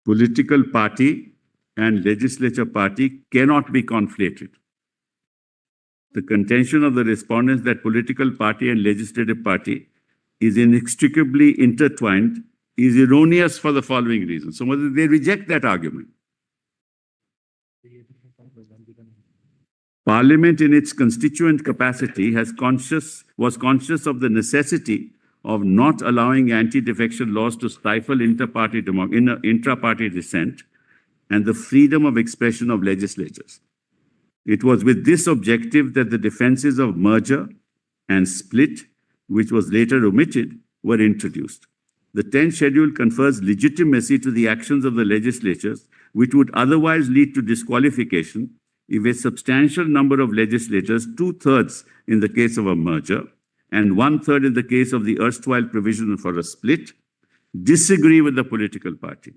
Political party and legislature party cannot be conflated. The contention of the respondents that political party and legislative party is inextricably intertwined is erroneous for the following reasons. So they reject that argument. Parliament in its constituent capacity was conscious of the necessity of not allowing anti-defection laws to stifle intra-party dissent and the freedom of expression of legislatures. It was with this objective that the defenses of merger and split, which was later omitted, were introduced. The 10th schedule confers legitimacy to the actions of the legislatures, which would otherwise lead to disqualification if a substantial number of legislators, 2/3 in the case of a merger and 1/3 in the case of the erstwhile provision for a split, disagree with the political party.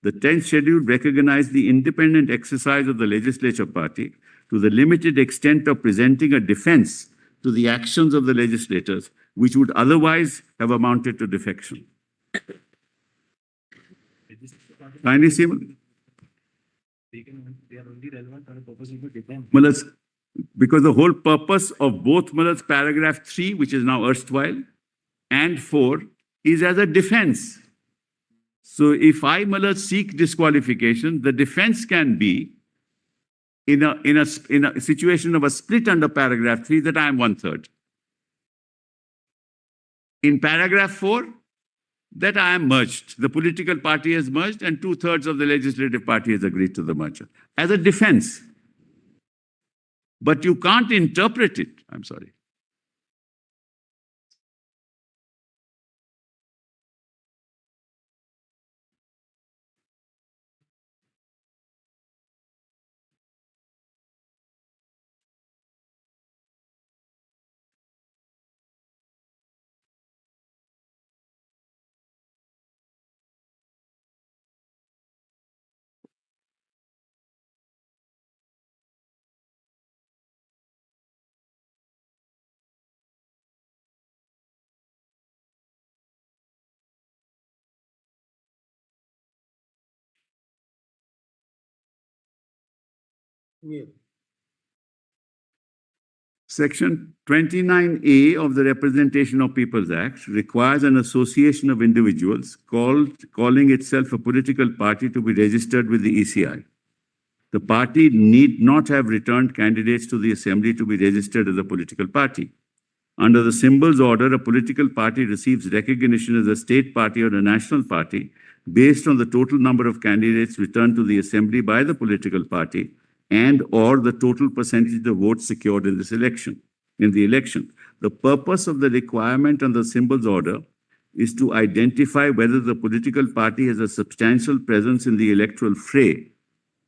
The 10th schedule recognized the independent exercise of the legislature party to the limited extent of presenting a defense to the actions of the legislators, which would otherwise have amounted to defection. Kindly see, they are only relevant for the purpose of the defense. because the whole purpose of both paragraph 3, which is now erstwhile, and 4 is as a defense. So if I seek disqualification, the defense can be in a situation of a split under paragraph 3 that I am 1/3. In paragraph 4, that I am merged. The political party has merged and 2/3 of the legislative party has agreed to the merger. As a defense. But you can't interpret it. I'm sorry. Yeah. Section 29A of the Representation of People's Act requires an association of individuals calling itself a political party to be registered with the ECI. The party need not have returned candidates to the assembly to be registered as a political party. Under the symbols order, a political party receives recognition as a state party or a national party based on the total number of candidates returned to the assembly by the political party and or the total percentage of votes secured in the election. The purpose of the requirement on the symbols order is to identify whether the political party has a substantial presence in the electoral fray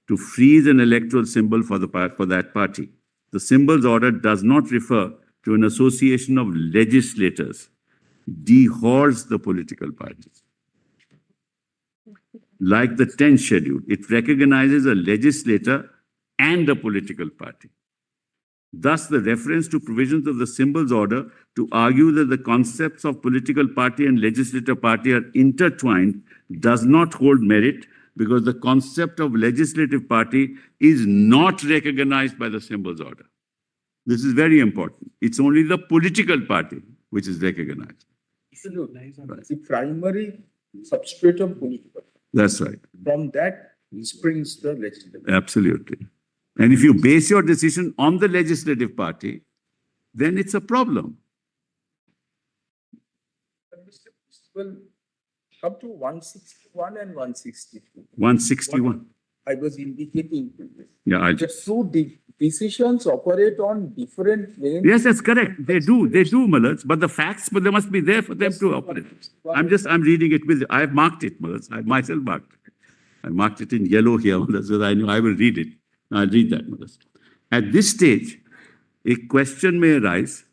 to freeze an electoral symbol for that party. The symbols order does not refer to an association of legislators, dehors the political parties. Like the 10th schedule, it recognizes a legislator and a political party. Thus, the reference to provisions of the symbols order to argue that the concepts of political party and legislative party are intertwined does not hold merit because the concept of legislative party is not recognized by the symbols order. This is very important. It's only the political party which is recognized. The primary substrate of political. That's right. From that springs the legislative. Absolutely. And if you base your decision on the legislative party, then it's a problem. Well, come to 161 and 162. 161. I was indicating. Yeah, The two decisions operate on different planes. yes, that's correct. They do, Malaz. But the facts, but they must be there for them to operate. I'm reading it with, I've marked it, Malaz. I've myself marked it. I marked it in yellow here, Malaz, because I knew I will read it. I'll read that, Malaz. At this stage, a question may arise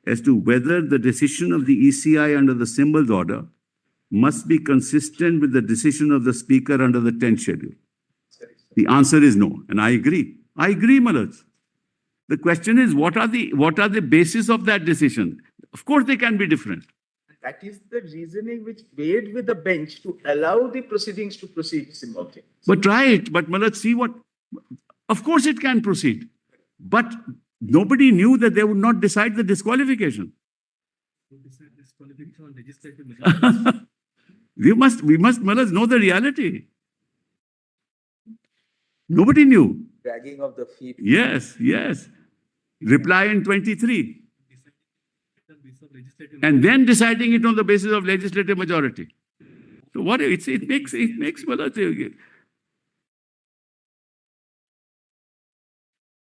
as to whether the decision of the ECI under the symbols order must be consistent with the decision of the speaker under the 10th schedule. The answer is no, and I agree. I agree, Malaz. The question is, what are the basis of that decision? Of course, they can be different. That is the reasoning which weighed with the bench to allow the proceedings to proceed simultaneously. But try it. But let's see what. Of course, it can proceed. But nobody knew that they would not decide the disqualification. Disqualification on legislative majority. We must, Malas, know the reality. Nobody knew. Dragging of the feet. Yes, yes. Reply in 23. And then deciding it on the basis of legislative majority. So what it makes Malas.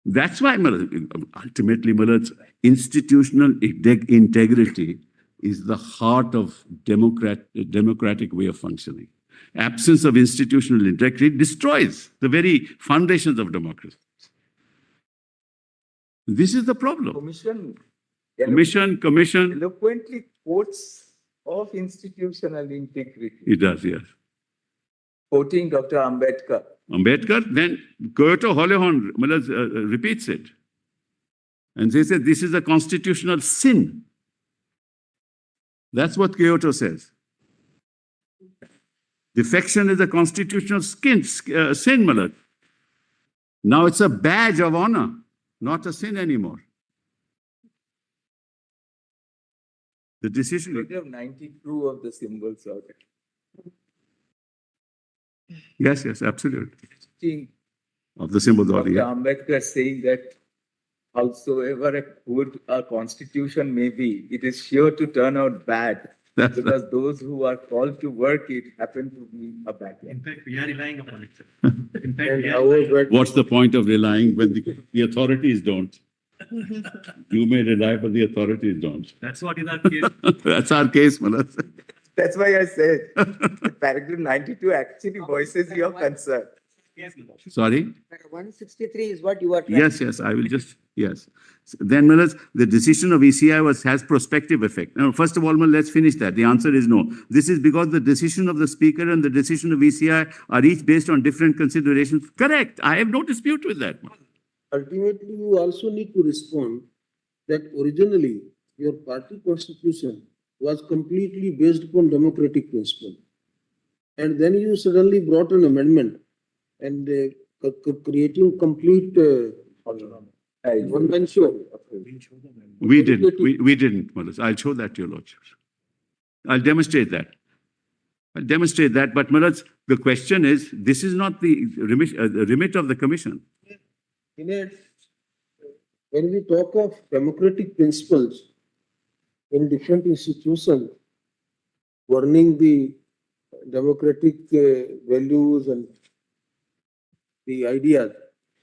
That's why ultimately Malas, institutional integrity is the heart of democratic way of functioning. Absence of institutional integrity destroys the very foundations of democracy. This is the problem. Commission. Eloquently quotes of institutional integrity. It does, yes. Quoting Dr. Ambedkar. Then Kyoto Hollehorn repeats it. And they said this is a constitutional sin. That's what Kyoto says. Defection is a constitutional sin, Malad. Now it's a badge of honor, not a sin anymore. The decision. Paragraph 92 of the symbols of it. Yes, absolutely. Of the symbols of Dr. it. Ambedkar saying that howsoever good a constitution may be, it is sure to turn out bad. That's because those who are called to work it happen to be a bad one. In fact, we are relying upon it, sir. In fact, And we how are was that? What's the point of relying when the authorities don't? You may rely, but the authorities don't. That's what is our case. That's our case, Manas. That's why I said paragraph 92 actually voices your concern. Yes, my lord. Sorry? 163 is what you are trying. Yes, I will just, yes. Then, Manas, the decision of ECI has prospective effect. Now, first of all, let's finish that. The answer is no. This is because the decision of the speaker and the decision of ECI are each based on different considerations. Correct. I have no dispute with that. Ultimately, you also need to respond that originally your party constitution was completely based upon democratic principle. And then you suddenly brought an amendment and creating complete one-man show. We didn't, Manas. I'll show that to your lordship. I'll demonstrate that. But Manas, the question is, this is not the remit of the commission. In it, when we talk of democratic principles in different institutions, governing the democratic values and the ideas,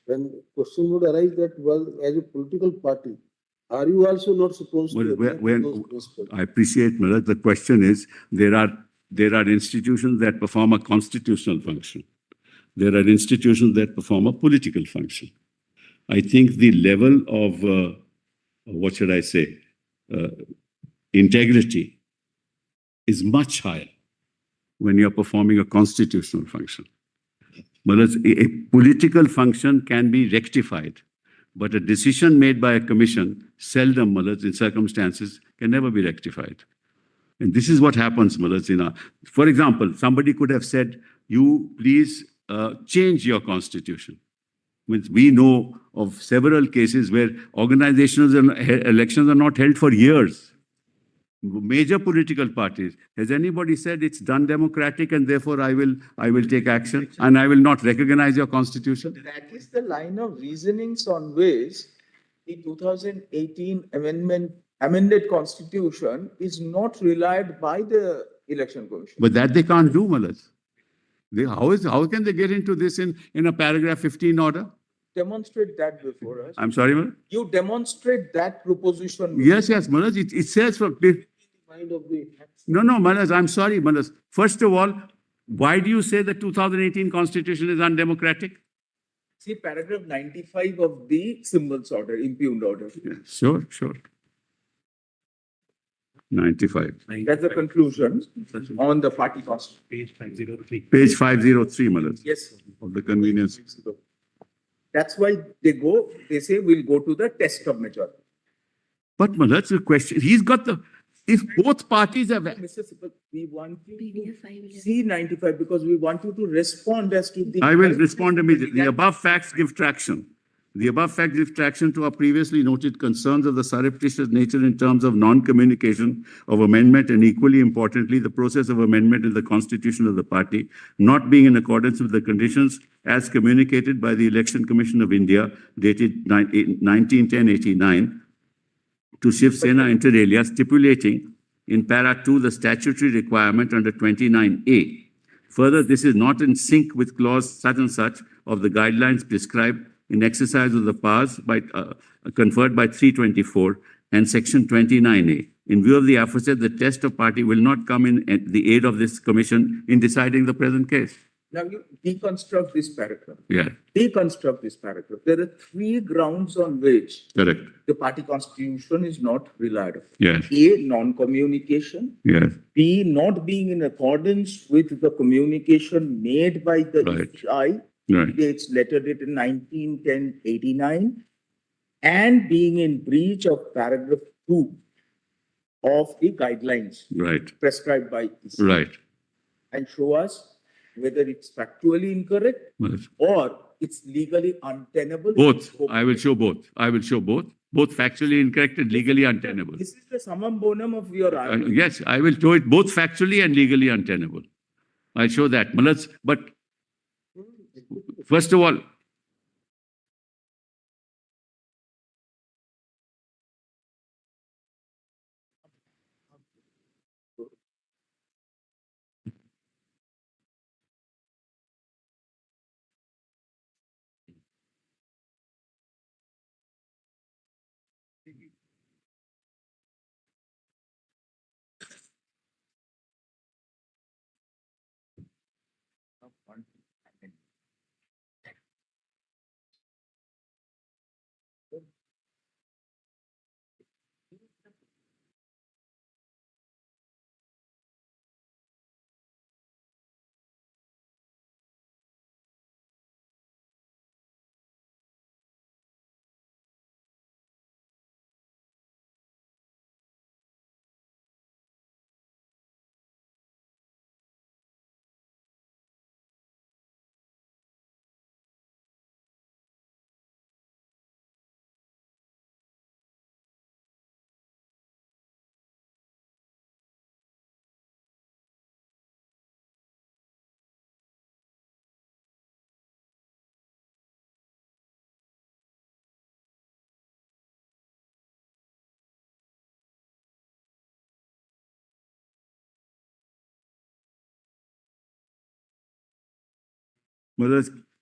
then question would arise that, well, as a political party, are you also not supposed to adhere to those principles? I appreciate, Manas, the question is, there are institutions that perform a constitutional function. There are institutions that perform a political function. I think the level of, what should I say, integrity is much higher when you're performing a constitutional function. But a political function can be rectified, but a decision made by a commission, seldom, in circumstances, can never be rectified. And this is what happens, for example, somebody could have said, you please change your constitution. We know of several cases where organizational elections are not held for years. Major political parties. Has anybody said it's done democratic and therefore I will take action and I will not recognize your constitution? That is the line of reasonings on which the 2018 amended constitution is not relied by the election commission. But that they can't do, Malas. How can they get into this in a paragraph 15 order? Demonstrate that before us. I'm sorry, Malas? You demonstrate that proposition. Yes, Malas. It says for... No, Malas, I'm sorry, Malas. First of all, why do you say the 2018 constitution is undemocratic? See paragraph 95 of the symbols order, impugned order. Yeah, sure. 95. That's the conclusion on the party constitution. Page 503. Page 503, Malas. Yes. Of the convenience. That's why they say we'll go to the test of majority. But my lord, that's the question. He's got the, if both parties have, Mr. Sibal, we want you PDF to 511. see 95 because we want you to respond as to the. I will respond immediately. The above facts give traction. The above facts give traction to our previously noted concerns of the surreptitious nature in terms of non-communication of amendment and equally importantly, the process of amendment in the constitution of the party not being in accordance with the conditions as communicated by the Election Commission of India dated 1910-89 to Shiv Sena inter alia stipulating in para 2 the statutory requirement under 29A. Further, this is not in sync with clause such and such of the guidelines prescribed in exercise of the powers conferred by 324 and section 29A. In view of the aforesaid, the test of party will not come in at the aid of this commission in deciding the present case. Now you deconstruct this paragraph. Yeah, Deconstruct this paragraph. There are 3 grounds on which correct. the party constitution is not relied upon. Yes, A, non-communication. yes, B, not being in accordance with the communication made by the Right. ECI, right, its letter dated 1910-89, and being in breach of paragraph 2 of the guidelines right, prescribed by ECI. right. And show us whether it's factually incorrect Yes. or it's legally untenable. Both. I will show both. I will show both. Both factually incorrect and legally untenable. This is the summum bonum of your argument. Yes, I will show it both factually and legally untenable. I'll show that. But first of all,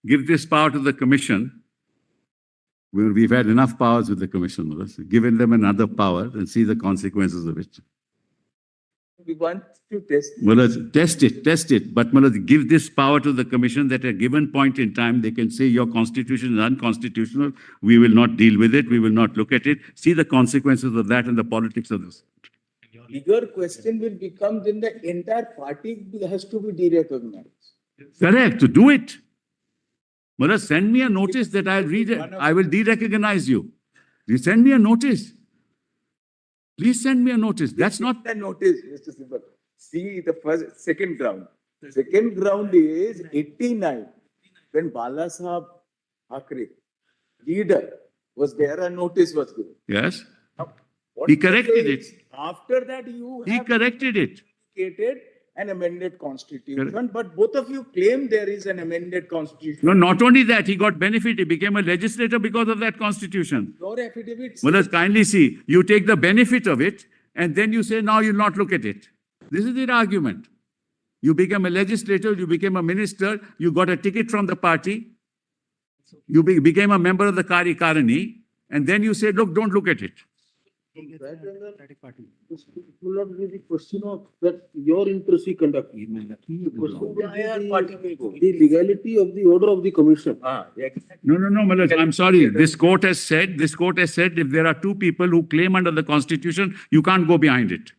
give this power to the commission. We've had enough powers with the commission. Given them another power and see the consequences of it. We want to test. Test it. But give this power to the commission that at a given point in time, they can say your constitution is unconstitutional. We will not deal with it. We will not look at it. See the consequences of that and the politics of this. Bigger question will become then the entire party has to be derecognized. Correct. To do it. Send me a notice that I'll read it. I will derecognize you. You send me a notice. Please send me a notice. That's not. The notice, Mr. Sibal. See the second ground. Second ground is 89. When Bala Sahab Thackeray, leader, was there, a notice was given. Yes. Now, what He you corrected say it. is, after that, you He have corrected it. created an amended constitution, but both of you claim there is an amended constitution. No, not only that, he got benefit. He became a legislator because of that constitution. Your affidavits. Kindly see, you take the benefit of it and then you say, now you'll not look at it. This is the argument. You became a legislator, you became a minister, you got a ticket from the party, you became a member of the Karani, and then you say, look, don't look at it. It will not be the question of that your interest we conduct. The question will be the legality of the order of the commission. No, Malaj, I'm sorry. This court has said, if there are two people who claim under the constitution, you can't go behind it.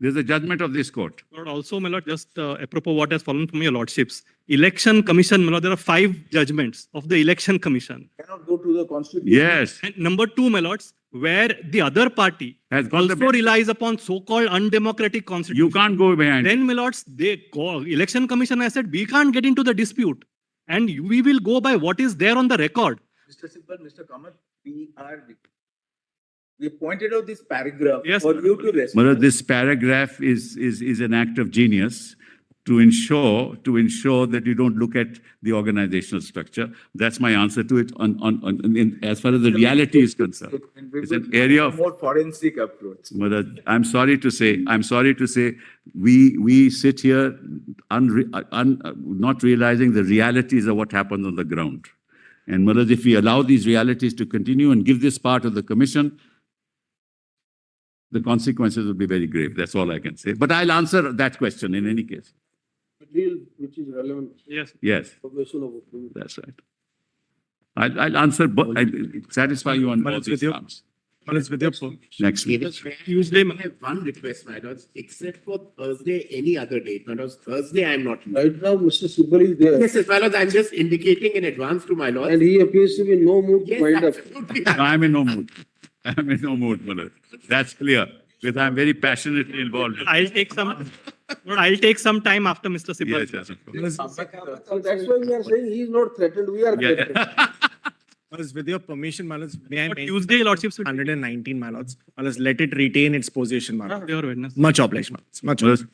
There's a judgment of this court. Lord, also, my lord, just apropos what has fallen from your lordships, Election Commission, my lord, there are 5 judgments of the Election Commission. Cannot go to the constitution. Yes. And number 2, my lords, where the other party Has got the also relies upon so-called undemocratic constitution. You can't go behind. Then, my lords, Election Commission has said, we can't get into the dispute. And we will go by what is there on the record. Mr. Sibal, Mr. Kamath, we pointed out this paragraph Yes, for sir. you to respond. Mother, this paragraph is an act of genius to ensure that you don't look at the organizational structure. That's my answer to it as far as the reality is concerned. And we It's will an area have of- a more forensic approach. Mother, I'm sorry to say, we sit here not realizing the realities of what happens on the ground. And Mother, if we allow these realities to continue and give this part of the commission, the consequences will be very grave. That's all I can say. But I'll answer that question in any case. Material which is relevant Yes. Yes, for question of opinion. that's right. I'll answer, I'll satisfy you on all these terms. With your Next week. Tuesday, I have one request, my lords, except for Thursday, any other date. My lords, Thursday I am not. Right now, Mr. Sibal is there Yes, yes, my lords, I'm just indicating in advance to my lords. and he appears to be in no mood to Yes, wind up. absolutely. No, I'm in no mood. I'm in no mood, Mother. That's clear. Because I'm very passionately involved. I'll take some time after Mr. Sibal. Yes, yes, of course. So that's why we are saying he is not threatened, we are Yeah. threatened. Malas, with your permission, Malas, may I For mention Tuesday, lordships will 119, Malas. Malas, let it retain its position, Malas. your witness. Much obliged, Malas. Much Well, obliged.